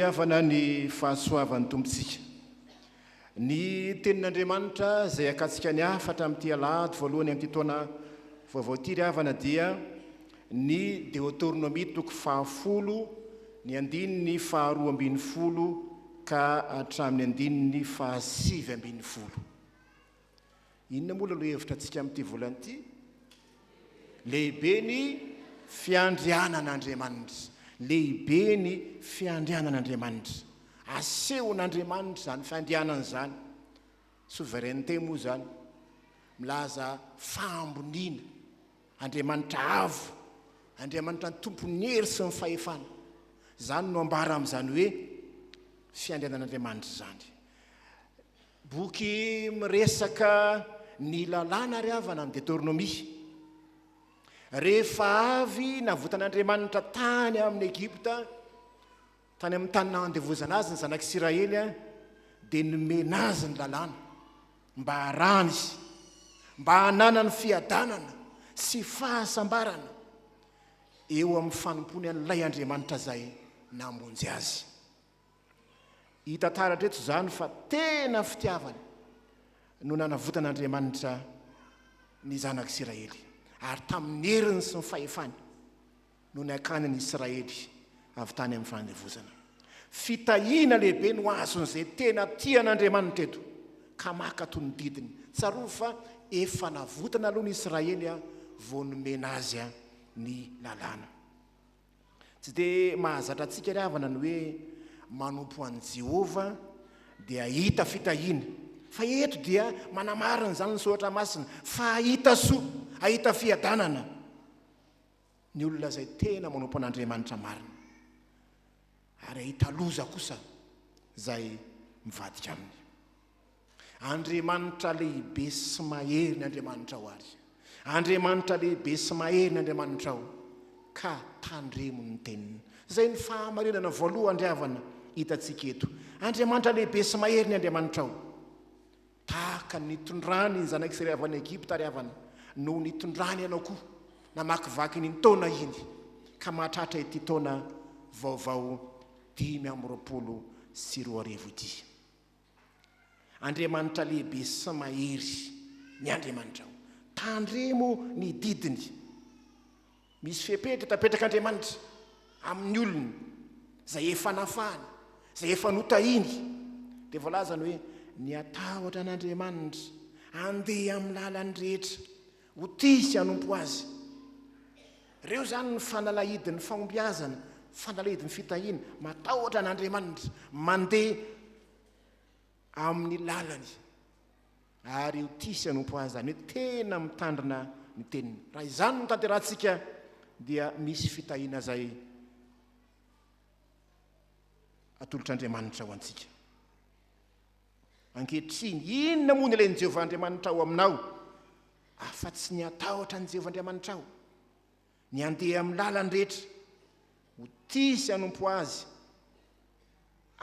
ry havana ny fahasoavan'ny tompontsika. Ny tenin'Andriamanitra izay akatsika ny hafatra amin'ity alahady voalohany amin'ity taona vaovao ity ry havana dia ny 𝗟𝗏𝗵𝗍 toko 10, ny andininy 12 ka hatramin'ny andininy 7. Inona moa aloha hevitra antsika amin'ity volana ity? Lehibe ny fiandrianan'Andriamanitra. Lehibe ny fiandrianan'Andriamanitra. Asehon'Andriamanitra zany fiandrianana zany. Souveraineté moa zany. Milaza fahamboniana. Andriamanitra avo. Andriamanitra ny Tompon'ny hery sy ny fahefana. Zany no ambara amin'izany hoe fiandrianan'Andriamanitra zany. Boky miresaka ny lalàna ry havana amin'ny 𝗟𝗏𝗵𝗍. Rehefa avy navotan'Andriamanitra tany amin'ny Egypta, tany amin'ny tany nandevozana azy ny zanak'Israely, dia nomena azy ny lalàna mba harany izy, mba hanana ny fiadanana sy fahasambarana eo amin'ny fanompony an'ilay Andriamanitra zay namonjy azy. Hita taratra eto zany fa tena fitiavana no nanavotan'Andriamanitra ny zanak'Israely. Ary tamin'ny heriny sy ny fahefany no niakany ny Israely avy tany amin'ny fandevozana. Fitahiana lehibe no azon'izay tena tian'Andriamanitra eto ka maka toy ny didiny. Tsaroa fa efa navotana aloha ny Israely vao nomena azy ny lalàna. Tsy dia mahazatra antsika ry havana ny hoe manompo an'i Jehovah dia hita fitahiana. Fa eto dia manamarina zany ny �soratra masina fa ahita soa, ahita fiadanana ny olona zay tena manompo an'Andriamanitra marina. Ary ahita loza kosa zay mivadika aminy. Andriamanitra lehibe sy mahery ny Andriamanitrao ary. Andriamanitra lehibe sy mahery ny Andriamanitrao ka tandremo ny teniny. Zay ny fahamarinana voalohany ry havana hitantsika eto. Andriamanitra lehibe sy mahery ny Andriamanitrao. Tahaka nitondrany ny zanak'Israely avy any Egypta ry havana, no nitondrany ianao koa namakivaky ny taona iny ka mahatratra ity taona vaovao 2024 ity. Andriamanitra lehibe sy mahery ny Andriamanitrao. Tandremo ny didiny. Misy fepetra tapetraka amin'ny olona zay efa nafahany, zay efa notahiny. Dia voalazany hoe ny atahotra an'Andriamanitra andeha amin'ny lalany rehetra ho tisy hanompo azy. Ireo zany ny fanalahidin'ny fahombiazana, fanalahidin'ny fitahiana. Matahotra an'Andriamanitra mandeha amin'ny lalany ary ho tisy hanompo azy, zany hoe tena mitandrina ny teniny. Raha izany no tanterahantsika dia misy fitahiana zay atolotr'Andriamanitra ho antsika. Ankehitriny inona moa ny ilain'i Jehovah Andriamanitrao aminao afa-tsy ny atahotra ny Jehovah Andriamanitrao, ny andeha amin'ny lalany rehetra ho tisy hanompo azy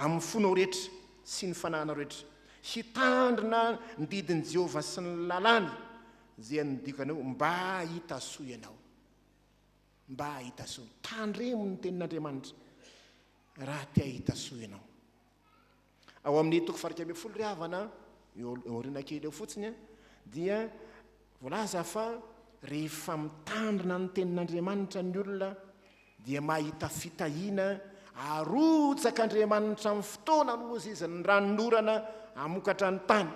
amin'ny fonao rehetra sy ny fanahana rehetra, hitandrina ny didin'i Jehovah sy ny lalàny zay nodikana mba hita soa ianao, mba hita soa. Tandremo ny tenin'Andriamanitra raha tia hita soa ianao. Ao amin'ny toko 10 ry havana, oriana kely eo fotsiny, dia voalaza fa rehefa mitandrina ny tenin'Andriamanitra ny olona dia mahita fitahiana, arotsak'Andriamanitra amin'ny fotoana mozy izy ny ranon'orana amokatra ny tany,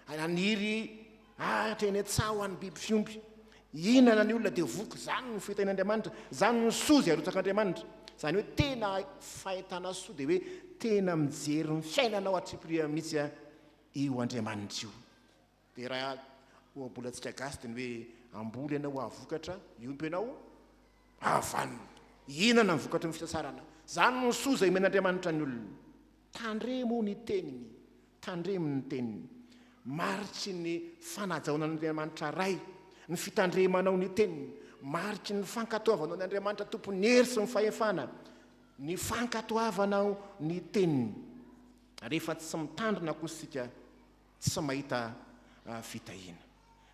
ananiry ahatra eny an-tsaha ho an'ny biby fiompy. Inana ny olona dia voky. Zany ny fitahian'Andriamanitra, zany ny sozy arotsak'Andriamanitra. Zany hoe tena fahitana soa dia hoe tena mijery ny fiainanao atripirina mihitsy io Andriamanitra io. Dia raha oabolatsika gasy dia ny hoe amboly ianao avokatra, iompy ianao avanina. Inana ny vokatra ny fisasarana? Zany ny soa zay men'Andriamanitra ny olona. Tandremo ny teniny, tandremo ny teniny. Maritry ny fanajaonan'Andriamanitra ray, ny fitandremanao ny teniny, maritry ny fankatoavanao ny Andriamanitra Tompon'ny hery sy ny fahefana, ny fankatoavanao ny teniny. Rehefa tsy mitandrina kosa sika tsy mahita fitahiana.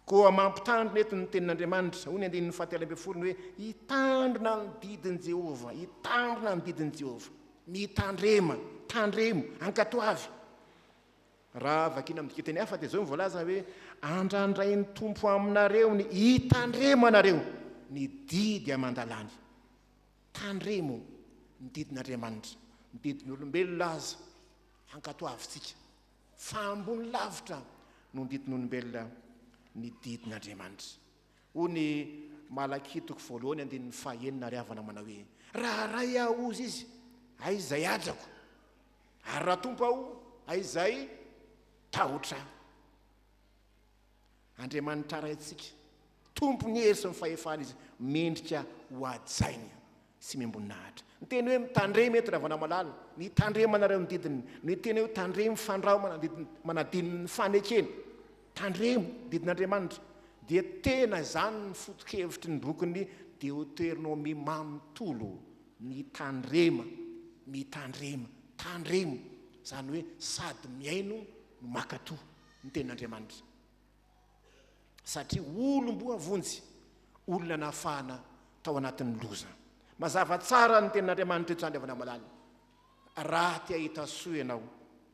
Koa mampitandrina eto ny tenin'Andriamanitra, hoy ny Andinin-Tsoratra hoe hitandrina ny didin'i Jehovah, hitandrina ny didin'i Jehovah. mitandrema tandremo ankatoavy raha vakina amin'ny diketeny hafa dia zao mivolaza hoe andrandrain'ny tompo aminareo ny hitandremanareo ny didy amandalany tandremo ny didin'Andriamanitra ny didin'olombelona aza ankatoavitsika fambony lavitra no ny didin'olombelona ny didin'Andriamanitra hoy ny malakitoko voalohany 19 ary havana manao hoe raha ray aozy izy aizay ajako ary raha tompo aho aizay tahotra Andriamanitra raintsika tompony hery sy mifahefana izy mendrika ho ajainy sy miambonahatra ny teny hoe mitandrema eto ravana malala ny tandremanareo ny didiny ny teny hoe tandrema fandrao manadininy ny fanekeny tandremo didin'Andriamanitra dia tena zany ny foto-kevitry ny bokyn'ny Deutéronomie manontolo mitandrema tandremo zany hoe sady miaino no makatoa ny tenin'Andriamanitra satria olom-boa vonjy olona nafahana tao anatin'ny loza mazava tsara ny tenin'Andriamanitra etrandriavana malala raha tia hita soa ianao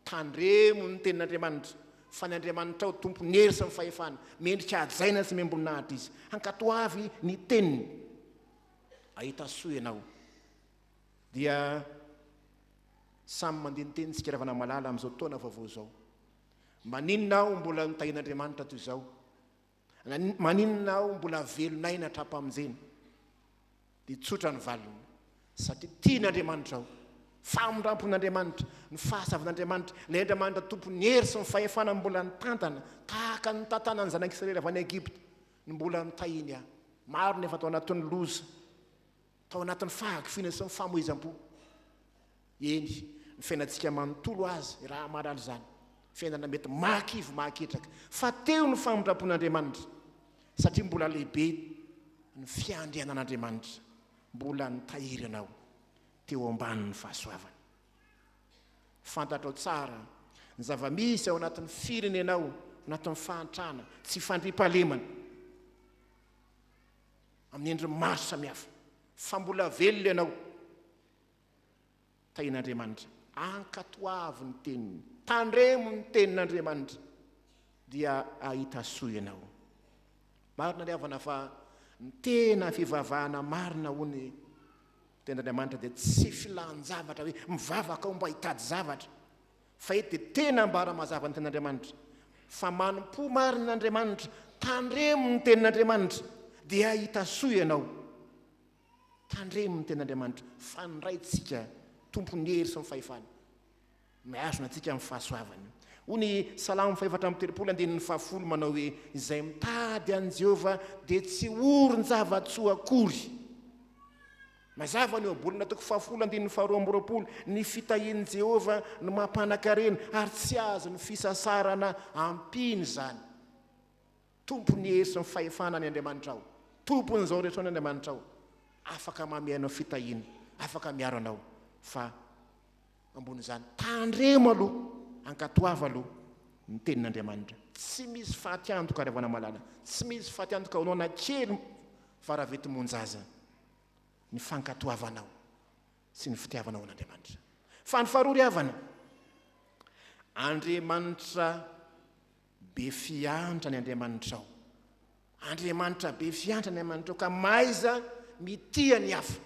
tandremo ny tenin'Andriamanitra fa ny Andriamanitra ao tompony hery sy mifahefana mendrika ajaina sy miambonahitra izy ankatoavy ny teniny ahita soa ianao dia samy mandiniteny tsika ravana malala amin'izao taona vaovao zao maninona aho mbola nitahin'Andriamanitra toy izao maninona aho mbola velonaina hatrapamonjeny dia tsotra ny valiny satria tian'Andriamanitra aho famondrampon'Andriamanitra ny fahasavan'Andriamanitra ilay Andriamanitra tompony hery sy mifahefana mbola nitantana tahaka ny tantanany zanak'Israely avy any Egipta ny mbola nitahiny aho maro nefa tao anatin'ny loza tao anatin'ny fahakifiana sy ny famoizam-po eny ny fiainantsika manontolo azy raha marary zany fiainana mety makivy mahaketraka fa teo ny famondrampon'Andriamanitra satria mbola lehibe ny fiandrianan'Andriamanitra mbola nitahiry anao teo ambanin'ny fahasoavana fantatrao tsara ny zava-misy ao anatin'ny firenenao anatin'ny fahantrana tsy fandriam-pahalemana amin'ny endriny maro samihafa fa mbola velona ianao tahin'Andriamanitra ankatoavy ny teniny tandremo ny tenin'Andriamanitra dia ahita soa ianao marina ny havana fa ny tena fivavahana marina hony tenin'Andriamanitra dia tsy filan-javatra hoe mivavaka ao mba hitady zavatra fa eto dia tena mbara mazava ny tenin'Andriamanitra fa manompo marin'Andriamanitra tandremo ny tenin'Andriamanitra dia ahita soa ianao tandremo ny tenin'Andriamanitra fanraitsika tompony hery sy mifahefana miazona antsika amin'ny fahasoavany hoy ny salamo 4:30 manao hoe izay mitady an'i Jehovah dia tsy oron-javatsoa akory mazava ny obolona toko 2:2 ny fitahian'i Jehovah no mampanankarena ary tsy azo ny fisasarana ampiny zany tompony hery sy mifahefana ny Andriamanitra ao tompony izao rehetra ny Andriamanitra ao afaka mamianao fitahiana afaka miaro anao fa ambony zany tandremo aloha ankatoava aloha ny tenin'Andriamanitra tsy misy fahatiantoka aravana malala tsy misy fahatiantoka honao na kely fa raha vety monjaza ny fankatoavanao sy ny fitiavanao an'Andriamanitra fa ny faharoa ry havana Andriamanitra be fiantra ny Andriamanitra ao Andriamanitra be fiantra ny Andriamanitra ao ka maiza mitia ny hafa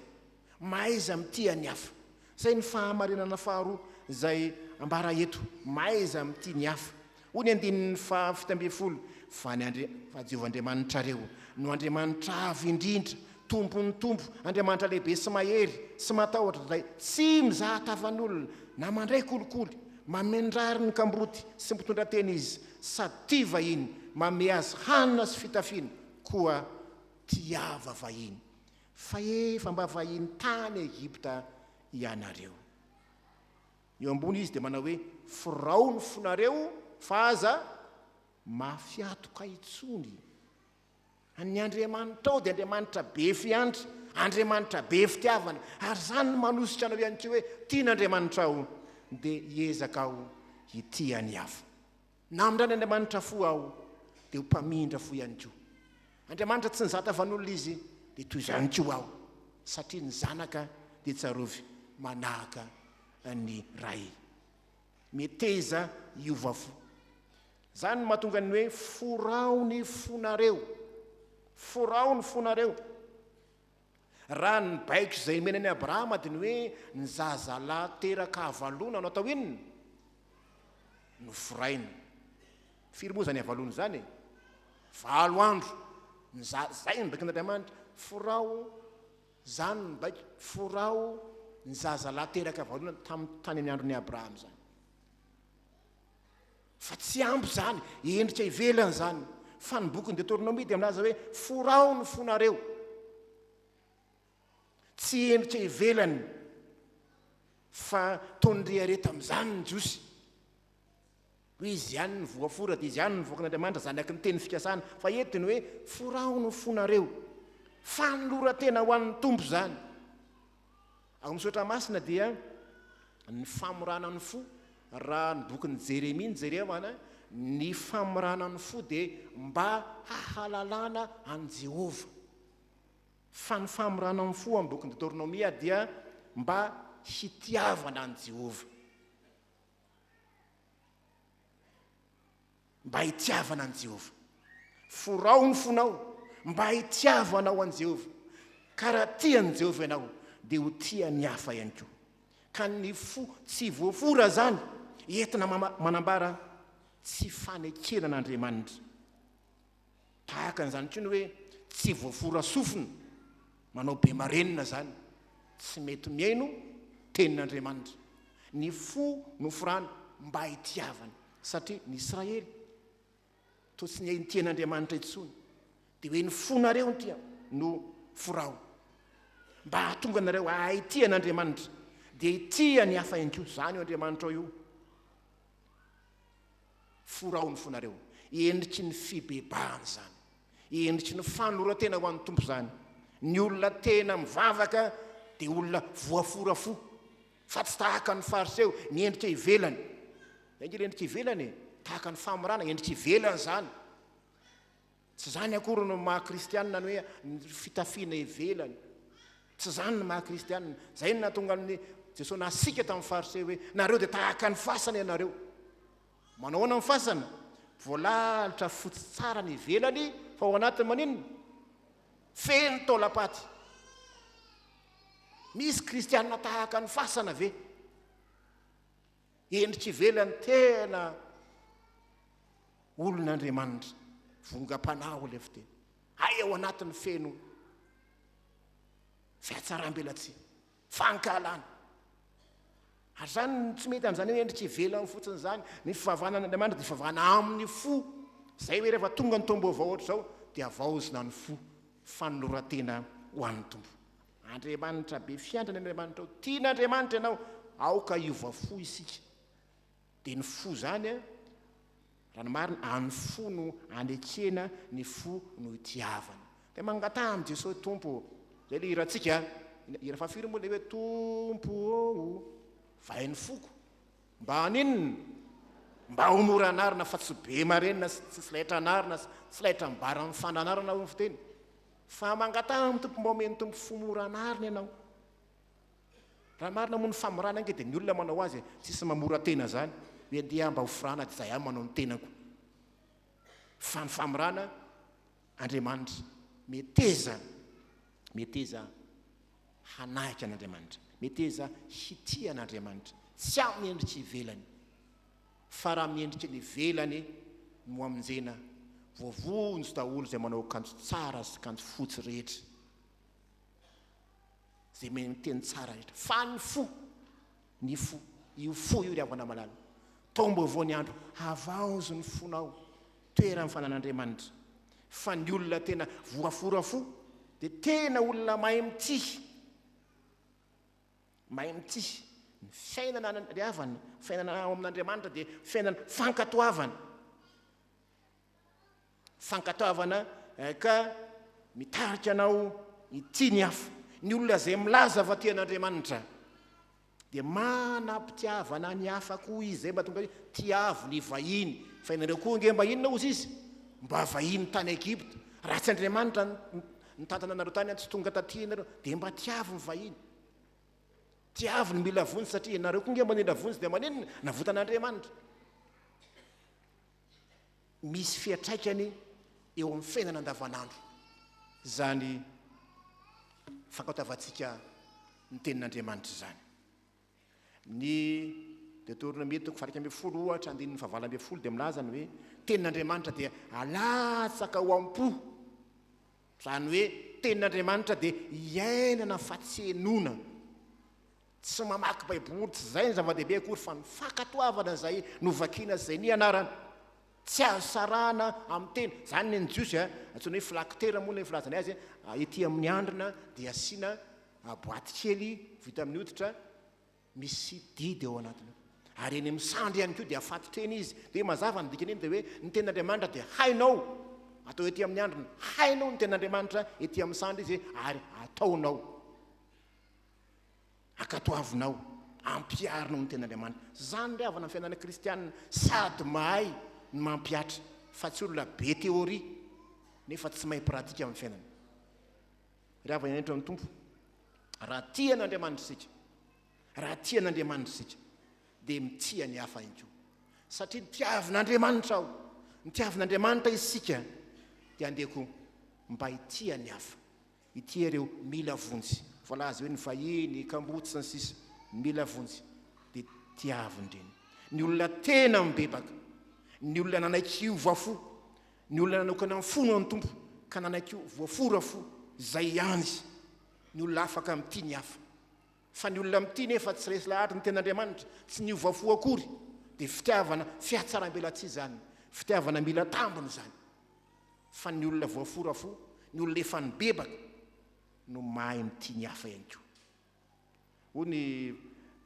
maiza mitia ny hafa zay ny fahamarinana faharoa zay ambara eto maiza mitia ny hafa hoy ny 15:70 fa Jehovah Andriamanitrareo no Andriamanitra Avo Indrindra tompon'ny tompo Andriamanitra lehibe sy mahery sy matahotra zay tsy mizaha tavan'olona na mandray kolikoly mamendrary ny kambroty sy mitondra teny izy sady vahiny mame azy hanina sy fitafiana koa tiava vahiny fa efa mba vahiny tany Egipta ianareo eo ambony izy dia manao hoe firao ny fonareo fa aza mafiatoka itsony ny Andriamanitra ao dia Andriamanitra be fiantra Andriamanitra be fitiavana ary zany ny manositra anao ihany koa hoe tian'Andriamanitra ao dia hiezaka aho hitia ny hafa na amindrany Andriamanitra fo aho dia ho mpamindra fo ihany koa Andriamanitra tsy nizata van'olona izy dia toy izany koa aho satria ny zanaka dia tsarovy manahaka ny ray. Meteza iovafo. Zany mahatonga ny hoe forao ny fonareo. Forao ny fonareo. Raha ny baiko izay menany Abrahama dia ny hoe ny zazalahy teraka avalona no atao inona? No forainy. Firy moa zany avalona zany? 7 andro. Zay ny baikin'Andriamanitra. Forao zany ny baiko. Forao ny zazalahy teraka avalona tany amin'ny andron'ny Abrahama zany. Fa tsy ampy zany, endrika ivelany zany. Fa ny bokin'ny Toriteny dia milaza hoe forao ny fonareo. Tsy endrika ivelany fa tondriareta amin'izany ny jiosy. Hoe izy ihany ny voafora dia izy ihany ny voakan'Andriamanitra zanaky ny teny fikasana. Fa eto ny hoe forao ny fonareo. Fanolora-tena ho an'ny tompo zany. Ao amin'ny 𝗟𝗏𝗵𝗀 Masina dia ny famorana ny fo. Raha ny bokin'ny 𝗍𝗍 jeremana, ny famorana ny fo dia mba hahalalana an Jehovah. Fa ny famorana ny fo amin'ny bokin'ny Toriteny dia mba hitiavana an Jehovah. Mba hitiavana an Jehovah. Forao ny fonao mba hitiavanao an Jehovah. Karaha tian Jehovah ianao dia ho tiany hafa ihany koa. Ka ny fo tsy voafora zany entina manambara tsy fanekenan'Andriamanitra. Tahaka an'izany koa ny hoe tsy voafora sofina, manao be marenina zany, tsy mety miaino tenin'Andriamanitra. Ny fo no forana mba hitiavana, satria ny Israely toa tsy nihainy tian'Andriamanitra intsony. Dia hoe ny fonareo ny tia no forao. Mba hahatonga nareo ahitian'Andriamanitra dia hitia ny hafa ihany koa. Zany io Andriamanitra io. Forao ny fonareo. Endriky ny fibebahana zany. Endriky ny fanolora-tena ho an'ny tompo zany. Ny olona tena mivavaka dia olona voafora fo. Fa tsy tahaka ny fariseo ny endrika ivelany. Angely endrika ivelany, tahaka ny famorana, endrika ivelany zany. Tsy zany akory no maha-kristianina ny hoe ny fitafiana ivelany. Tsy zany ny maha-kristianina. Zay no nahatonga ny Jesosy nasika tamin'ny fariseo hoe nareo dia tahaka ny fasana ianareo. Manao ahoana ny fasana? Voalalitra fotsy tsara ny ivelany, fa ao anatiny maninona? Feno taolapaty. Misy kristianina tahaka ny fasana ve? Endrika ivelany tena olon'Andriamanitra, vongam-panahy ilay fiteny. Hay ao anatiny feno fiatsaram-belatsihy, fankalana. Ary zany tsy mety amin'izany hoe endrika ivelany fotsiny zany. Ny fifavanan'Andriamanitra dia fifavana amin'ny fo. Zay hoe rehefa tonga ny tombo-vao ohatra zao dia avaozina ny fo, fanolora-tena ho an'ny tompo. Andriamanitra be fiandrany Andriamanitra ao. Tian'Andriamanitra ianao, aoka iova-fo isika. Dia ny fo zany raha ny marina, an'ny fo no anekena, ny fo no hitiavana. Dia mangataha amin'ny Jesosy tompo. Zay le hirantsika, hira fahafiry moa le hoe tompo vainy foko. Mba aninona? Mba ho mora anarina fa tsy be marenina, tsy laitra anarina, tsy laitra mibara amin'ny fananarana ho ny fiteny. Fa mangataha amin'ny tompo mba omeny tompo fo mora anarina ianao. Raha marina moa ny famorana ange dia ny olona manao azy tsisy mamora tena zany. Hoe dia mba ho forana dia zay manao ny tenako. Fa ny famorana Andriamanitra meteza hanahika an'Andriamanitra, meteza hitia an'Andriamanitra, tsy amin'ny endrika ivelany, fa raha miendrika ny ivelany no amonjena voavonjy daholo izay manao kanjo tsara sy kanjo fotsy rehetra, zay miteny tsara rehetra. Fa ny fo io fo io ry havana malala, tombo avao ny andro, avaozo ny fonao toeran'ny fanan'Andriamanitra. Fa ny olona tena voafora fo dia tena olona mahay mitihy. Mahay mitihy. Ny fiainana ry havana, fiainana ao amin'Andriamanitra dia fiainana fankatoavana. Fankatoavana ka mitarika anao ity ny hafa. Ny olona izay milaza va tian'Andriamanitra dia manam-pitiavana ny hafa koa izy. Zay mba tonga hoe tiavo ny vahiny. Fa ianareo koa nge mba inona ozy izy? Mba vahiny tany Egypta. Raha tsy Andriamanitra ny tantana anareo tany tsy tonga taty ianareo dia mba tiavo ny vahiny. tiaviny mila vonjy satria ianareo koa nge manindra vonjy dia manenina navotan'Andriamanitra. Misy fiatraikany eo amin'ny fiainana andavanandro zany fankatavantsika ny tenin'Andriamanitra zany. Ny Deutéronomie 20 andininy 7 dia milaza ny hoe tenin'Andriamanitra dia alatsaka ho am-po, zany hoe tenin'Andriamanitra dia iainana fahatsenona, tsy mamaky baiboly, tsy zay ny zava-dehibe akory fa ny fankatoavana zay novakiana zay ny anarana, tsy azosarana amin'ny teny. Zany ny jiosy atsony hoe filakitera moa ny filazana azy, ety amin'ny andrina dia asiana boaty kely vita amin'ny hoditra misy didy ao anatiny, ary eny amin'ny sandry ihany koa dia afatotreny izy. Dia mazava ny dikany iny dia hoe ny tenin'Andriamanitra dia hainao, atao ety amin'ny andrina, hainao ny tenin'Andriamanitra ety amin'ny sandry izy ary ataonao, akatoavinao, ampiarinao ny tenin'Andriamanitra. Zany ry havana ny fiainana kristianina, sady mahay ny mampiatra fa tsy olona be teoria nefa tsy mahay pratika amin'ny fiainana. Ry havana indrindra amin'ny tompo, raha tia n'Andriamanitra isika, raha tia n'Andriamanitra isika dia mitia ny hafa ihany koa, satria nitiavin'Andriamanitra aho, nitiavin'Andriamanitra isika dia andeko mba hitia ny hafa, hitia ireo mila vonjy. Voalaza hoe ny vahiny, kambotsy sy ny sisa mila vonjy dia tiaviny ireny. Ny olona tena mibebaka, ny olona nanaiky voafo, ny olona nanokana amin'ny fono amin'ny tompo ka nanaiky voafora fo, zay ihany ny olona afaka mitia ny hafa. Fa ny olona mitia nefa tsy resy lahatra ny tenin'Andriamanitra, tsy ny voafo akory, dia fitiavana fiatsaram-belatsy zany, fitiavana mila tambony zany. Fa ny olona voafora fo, ny olona efa nibebaka no mahay mitia ny hafa ihany koa. Hoy ny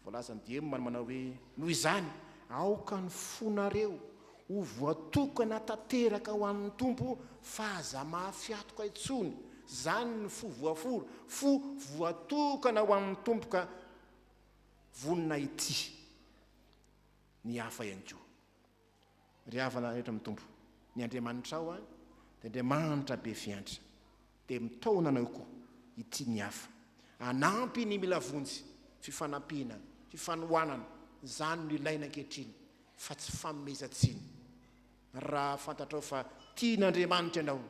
voalazany dieny manao hoe noho izany aoka ny fonareo ho voatokana tanteraka ho an'ny tompo fa aza mahafiatoka intsony. Zany ny fo voafora, fo voatokana ho an'ny tompo ka vonina ity ny hafa ihany koa. Ry havana rehetra amin'ny tompo, ny Andriamanitrao dia Andriamanitra be fiantra, dia mitaona anao koa ity ny hafa, anampy ny mila vonjy, fifanampiana, fifanohanana, zany no ilaina ankehitriny fa tsy fanomezantsiny. Raha fantatrao fa tian'Andriamanitra ianao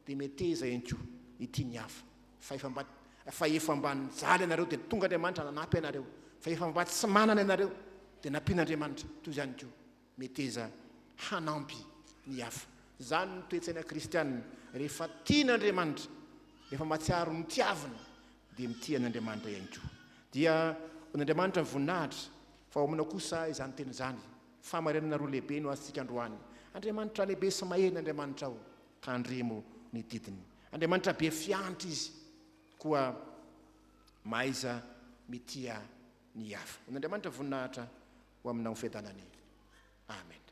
dia meteza ihany koa ity ny hafa, fa efa mba nijaly ianareo dia tonga Andriamanitra nanampy ianareo, fa efa mba tsy manana ianareo dia nampian'Andriamanitra, toy izany koa meteza hanampy ny hafa. Zany ny toe-tsaina kristianina, rehefa tian'Andriamanitra, rehefa matsiaro ny tiavina dia mitia n'Andriamanitra ihany koa. Dia n'Andriamanitra voninahitra fa homana kosa izany teny izany, famarinana roa lehibe no azontsika androany. Andriamanitra lehibe sy mahena Andriamanitra ao, ka andremo ny didiny. Andriamanitra be fiantra izy, koa mahaiza mitia ny hafa. N'Andriamanitra voninahitra ho aminao fiadanany. Amen.